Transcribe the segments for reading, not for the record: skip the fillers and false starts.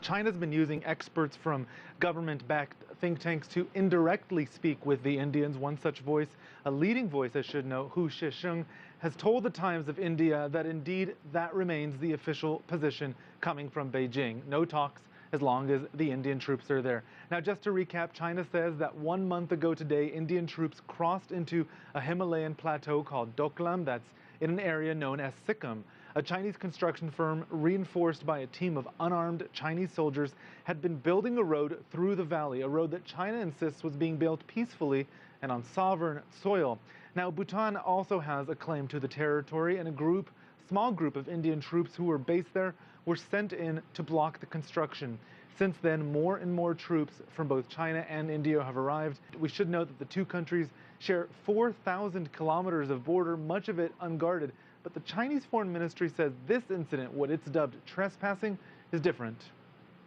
China's been using experts from government-backed think tanks to indirectly speak with the Indians. One such voice, a leading voice I should know, Hu Shisheng, has told the Times of India that indeed that remains the official position coming from Beijing. No talks as long as the Indian troops are there. Now, just to recap, China says that 1 month ago today, Indian troops crossed into a Himalayan plateau called Doklam, that's in an area known as Sikkim. A Chinese construction firm, reinforced by a team of unarmed Chinese soldiers, had been building a road through the valley, a road that China insists was being built peacefully and on sovereign soil. Now, Bhutan also has a claim to the territory, and a small group of Indian troops who were based there were sent in to block the construction. Since then, more and more troops from both China and India have arrived. We should note that the two countries share 4,000 kilometers of border, much of it unguarded. But the Chinese Foreign Ministry says this incident, what it's dubbed trespassing, is different.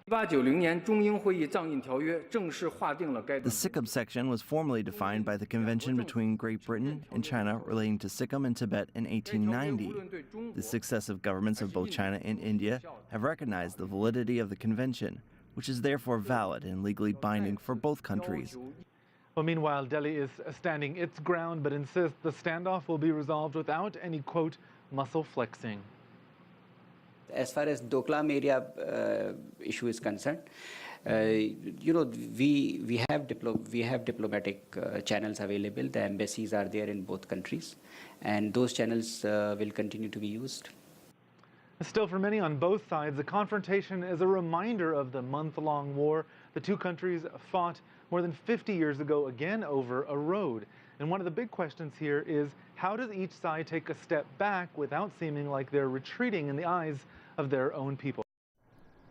The Sikkim section was formally defined by the convention between Great Britain and China relating to Sikkim and Tibet in 1890. The successive governments of both China and India have recognized the validity of the convention, which is therefore valid and legally binding for both countries. Well, meanwhile, Delhi is standing its ground, but insists the standoff will be resolved without any, quote, muscle flexing. As far as Doklam area issue is concerned, we have diplomatic channels available. The embassies are there in both countries, and those channels will continue to be used. Still, for many on both sides, the confrontation is a reminder of the month-long war the two countries fought more than 50 years ago, again over a road. And one of the big questions here is, how does each side take a step back without seeming like they're retreating in the eyes of their own people?